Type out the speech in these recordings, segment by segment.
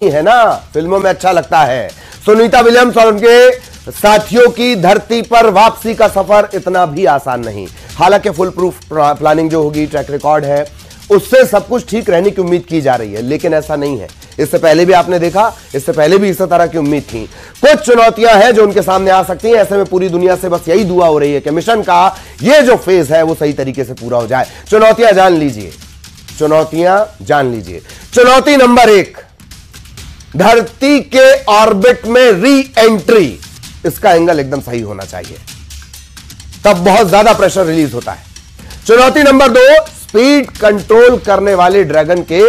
है ना, फिल्मों में अच्छा लगता है। सुनीता विलियम्स और उनके साथियों की धरती पर वापसी का सफर इतना भी आसान नहीं। हालांकि फुल प्रूफ प्लानिंग जो होगी, ट्रैक रिकॉर्ड है, उससे सब कुछ ठीक रहने की उम्मीद की जा रही है, लेकिन ऐसा नहीं है। इससे पहले भी आपने देखा, इससे पहले भी इसी तरह की उम्मीद थी। कुछ चुनौतियां हैं जो उनके सामने आ सकती हैं। ऐसे में पूरी दुनिया से बस यही दुआ हो रही है कि मिशन का ये जो फेज है वो सही तरीके से पूरा हो जाए। चुनौतियां जान लीजिए, चुनौतियां जान लीजिए। चुनौती नंबर 1, धरती के ऑर्बिट में री एंट्री। इसका एंगल एकदम सही होना चाहिए, तब बहुत ज्यादा प्रेशर रिलीज होता है। चुनौती नंबर 2, स्पीड कंट्रोल करने वाले ड्रैगन के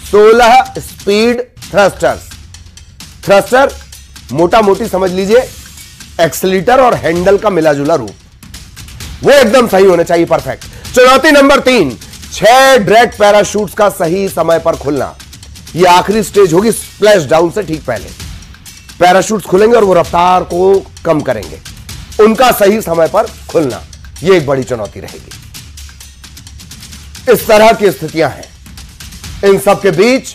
16 स्पीड थ्रस्टर्स। थ्रस्टर मोटा मोटी समझ लीजिए एक्सीलरेटर और हैंडल का मिलाजुला रूप, वो एकदम सही होने चाहिए, परफेक्ट। चुनौती नंबर 3, 6 ड्रैग पैराशूट्स का सही समय पर खुलना। यह आखिरी स्टेज होगी स्प्लैश डाउन से ठीक पहले। पैराशूट्स खुलेंगे और वो रफ्तार को कम करेंगे, उनका सही समय पर खुलना, यह एक बड़ी चुनौती रहेगी। इस तरह की स्थितियां हैं। इन सब के बीच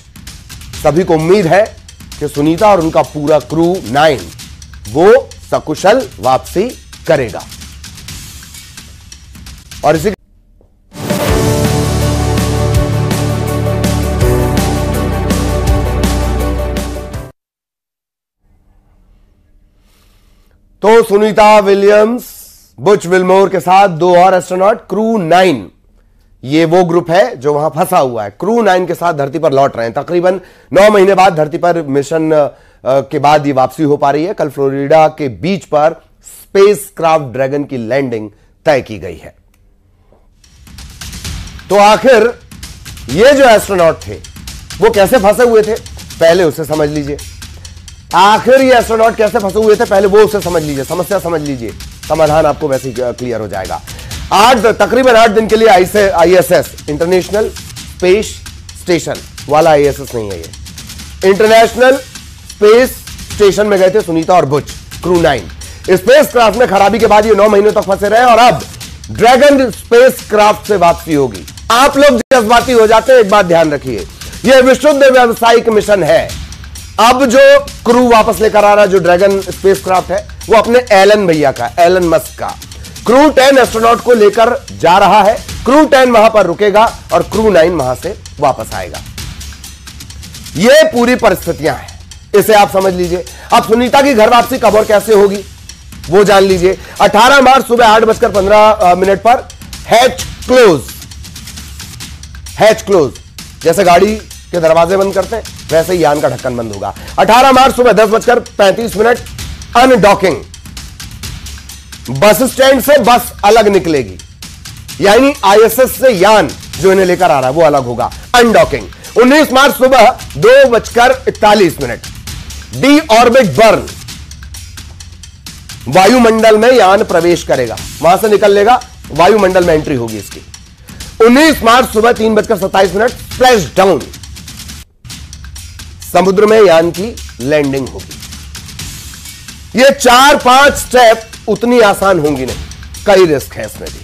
सभी को उम्मीद है कि सुनीता और उनका पूरा क्रू 9 वो सकुशल वापसी करेगा। और इसी तो सुनीता विलियम्स, बुच विल्मोर के साथ 2 और एस्ट्रोनॉट, क्रू 9, ये वो ग्रुप है जो वहां फंसा हुआ है। क्रू 9 के साथ धरती पर लौट रहे हैं। तकरीबन 9 महीने बाद धरती पर मिशन के बाद ये वापसी हो पा रही है। कल फ्लोरिडा के बीच पर स्पेस क्राफ्ट ड्रैगन की लैंडिंग तय की गई है। तो आखिर ये जो एस्ट्रोनॉट थे वो कैसे फंसे हुए थे, पहले उसे समझ लीजिए। आखिर ये एस्ट्रोनॉट कैसे फंसे हुए थे, पहले वो उसे समझ लीजिए, समस्या समझ लीजिए, समाधान आपको वैसे ही क्लियर हो जाएगा। तकरीबन 8 दिन के लिए ISS इंटरनेशनल स्पेस स्टेशन वाला ISS नहीं है, ये इंटरनेशनल स्पेस स्टेशन में गए थे सुनीता और बुच, क्रू 9। स्पेस क्राफ्ट में खराबी के बाद ये 9 महीनों तक फंसे रहे और अब ड्रैगन स्पेस क्राफ्ट से वापसी होगी। आप लोग जज्बाती हो जाते हैं, एक बात ध्यान रखिए, यह विशुद्ध व्यावसायिक मिशन है। अब जो क्रू वापस लेकर आ रहा है, जो ड्रैगन स्पेस क्राफ्ट है, वो अपने एलन भैया का, एलन मस्क का। क्रू 10 एस्ट्रोनॉट को लेकर जा रहा है। क्रू 10 वहां पर रुकेगा और क्रू 9 वहां से वापस आएगा। ये पूरी परिस्थितियां हैं, इसे आप समझ लीजिए। अब सुनीता की घर वापसी कब और कैसे होगी वो जान लीजिए। 18 मार्च सुबह 8:15 पर हैच क्लोज, हैच क्लोज जैसे गाड़ी के दरवाजे बंद करते हैं वैसे ही यान का ढक्कन बंद होगा। 18 मार्च सुबह 10:35 अनडॉकिंग, बस स्टैंड से बस अलग निकलेगी, यानी ISS से यान जो इन्हें लेकर आ रहा है वो अलग होगा। अनडॉकिंग 19 मार्च सुबह 2:41 डी ऑर्बिट बर्न, वायुमंडल में यान प्रवेश करेगा, वहां से निकल लेगा, वायुमंडल में एंट्री होगी इसकी। 19 मार्च सुबह 3:27 स्प्लैश डाउन, समुद्र में यान की लैंडिंग होगी। ये 4-5 स्टेप उतनी आसान होंगी नहीं, कई रिस्क है इसमें भी।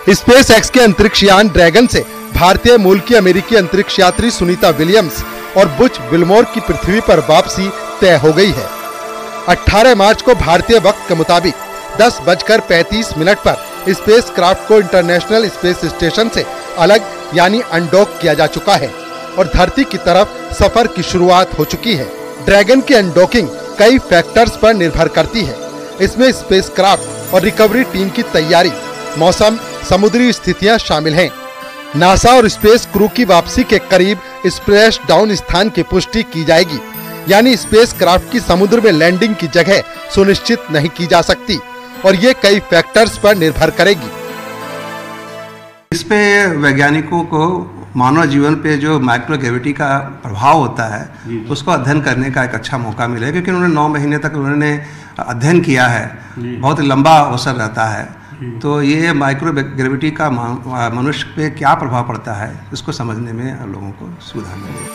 स्पेस एक्स के अंतरिक्ष यान ड्रैगन से भारतीय मूल की अमेरिकी अंतरिक्ष यात्री सुनीता विलियम्स और बुच विल्मोर की पृथ्वी पर वापसी तय हो गई है। 18 मार्च को भारतीय वक्त के मुताबिक 10:35 पर स्पेस क्राफ्ट को इंटरनेशनल स्पेस स्टेशन से अलग यानी अनडॉक किया जा चुका है और धरती की तरफ सफर की शुरुआत हो चुकी है। ड्रैगन की अनडॉकिंग कई फैक्टर्स पर निर्भर करती है। इसमें स्पेस क्राफ्ट और रिकवरी टीम की तैयारी, मौसम, समुद्री स्थितियां शामिल हैं। नासा और स्पेस क्रू की वापसी के करीब स्प्लैश डाउन स्थान की पुष्टि की जाएगी, यानी स्पेस क्राफ्ट की समुद्र में लैंडिंग की जगह सुनिश्चित नहीं की जा सकती और ये कई फैक्टर्स पर निर्भर करेगी। इस पे वैज्ञानिकों को मानव जीवन पे जो माइक्रो ग्रेविटी का प्रभाव होता है उसको अध्ययन करने का एक अच्छा मौका मिलेगा, क्योंकि उन्होंने 9 महीने तक उन्होंने अध्ययन किया है, बहुत लंबा अवसर रहता है। तो ये माइक्रो ग्रेविटी का मनुष्य पे क्या प्रभाव पड़ता है इसको समझने में लोगों को सुविधा मिलेगी।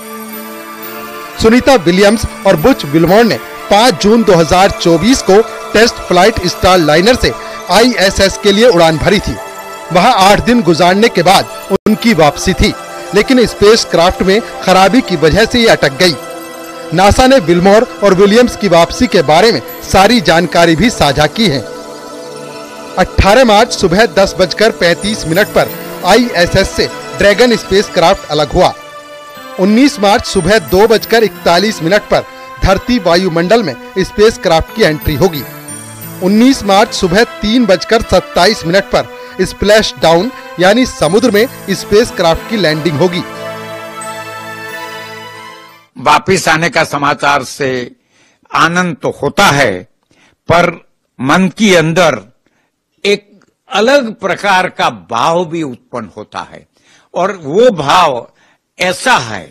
सुनीता विलियम्स और बुच विल्मोर ने 5 जून 2024 को टेस्ट फ्लाइट स्टारलाइनर से ISS के लिए उड़ान भरी थी। वहां 8 दिन गुजारने के बाद उनकी वापसी थी, लेकिन स्पेसक्राफ्ट में खराबी की वजह से ये अटक गई। नासा ने विल्मोर और विलियम्स की वापसी के बारे में सारी जानकारी भी साझा की है। 18 मार्च सुबह 10:35 पर ISS से ड्रैगन स्पेसक्राफ्ट अलग हुआ। 19 मार्च सुबह 2:41 पर धरती वायुमंडल में स्पेसक्राफ्ट की एंट्री होगी। 19 मार्च सुबह 3:27 पर स्प्लैश डाउन यानी समुद्र में स्पेसक्राफ्ट की लैंडिंग होगी। वापिस आने का समाचार से आनंद तो होता है, पर मन के अंदर एक अलग प्रकार का भाव भी उत्पन्न होता है, और वो भाव ऐसा है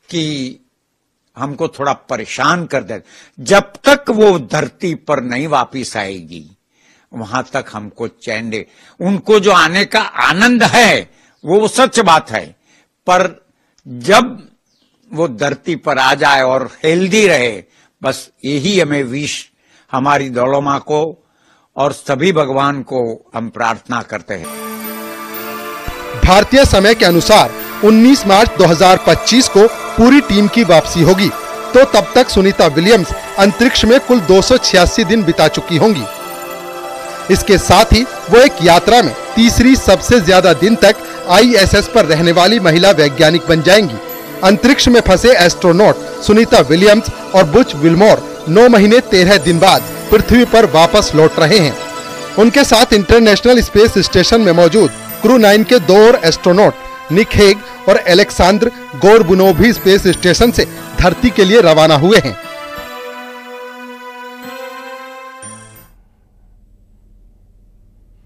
कि हमको थोड़ा परेशान कर दे। जब तक वो धरती पर नहीं वापिस आएगी वहां तक हमको चैन दे। उनको जो आने का आनंद है वो सच बात है, पर जब वो धरती पर आ जाए और हेल्दी रहे, बस यही हमें विश हमारी दौलमा को और सभी भगवान को हम प्रार्थना करते हैं। भारतीय समय के अनुसार 19 मार्च 2025 को पूरी टीम की वापसी होगी, तो तब तक सुनीता विलियम्स अंतरिक्ष में कुल 286 दिन बिता चुकी होंगी। इसके साथ ही वो एक यात्रा में तीसरी सबसे ज्यादा दिन तक ISS पर रहने वाली महिला वैज्ञानिक बन जाएंगी। अंतरिक्ष में फंसे एस्ट्रोनॉट सुनीता विलियम्स और बुच विल्मोर 9 महीने 13 दिन बाद पृथ्वी पर वापस लौट रहे हैं। उनके साथ इंटरनेशनल स्पेस स्टेशन में मौजूद क्रू 9 के 2 और एस्ट्रोनॉट निक हेग और एलेक्सांद्र गोरबुनोव भी स्पेस स्टेशन से धरती के लिए रवाना हुए हैं।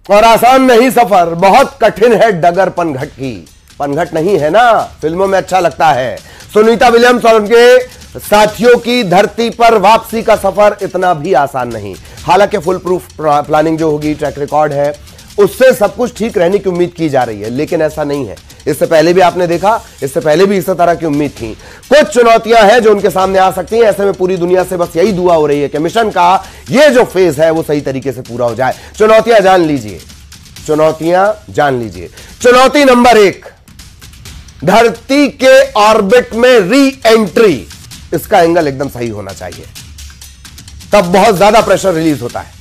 और आसान नहीं सफर, बहुत कठिन है डगर पनघट की। पनघट नहीं है ना, फिल्मों में अच्छा लगता है। सुनीता विलियम्स और उनके साथियों की धरती पर वापसी का सफर इतना भी आसान नहीं। हालांकि फुल प्रूफ प्लानिंग जो होगी, ट्रैक रिकॉर्ड है, उससे सब कुछ ठीक रहने की उम्मीद की जा रही है, लेकिन ऐसा नहीं है। इससे पहले भी आपने देखा, इससे पहले भी इस तरह की उम्मीद थी। कुछ चुनौतियां हैं जो उनके सामने आ सकती हैं। ऐसे में पूरी दुनिया से बस यही दुआ हो रही है कि मिशन का ये जो फेज है वो सही तरीके से पूरा हो जाए। चुनौतियां जान लीजिए, चुनौतियां जान लीजिए। चुनौती नंबर 1, धरती के ऑर्बिट में री एंट्री। इसका एंगल एकदम सही होना चाहिए, तब बहुत ज्यादा प्रेशर रिलीज होता है।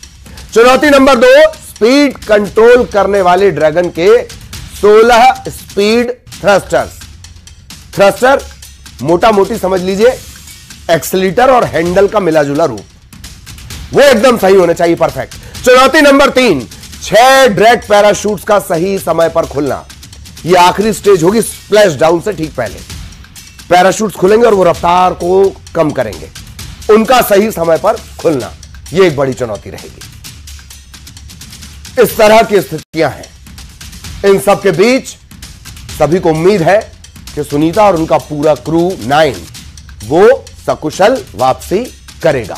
चुनौती नंबर 2, स्पीड कंट्रोल करने वाले ड्रैगन के 16 स्पीड थ्रस्टर्स। थ्रस्टर मोटा मोटी समझ लीजिए एक्सीलरेटर और हैंडल का मिला जुला रूप, वो एकदम सही होने चाहिए, परफेक्ट। चुनौती नंबर 3, 6 ड्रैग पैराशूट्स का सही समय पर खुलना। यह आखिरी स्टेज होगी स्प्लैश डाउन से ठीक पहले। पैराशूट्स खुलेंगे और वो रफ्तार को कम करेंगे, उनका सही समय पर खुलना, यह एक बड़ी चुनौती रहेगी। इस तरह की स्थितियां हैं। इन सब के बीच सभी को उम्मीद है कि सुनीता और उनका पूरा क्रू 9 वो सकुशल वापसी करेगा।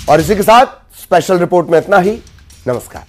और इसी के साथ स्पेशल रिपोर्ट में इतना ही। नमस्कार।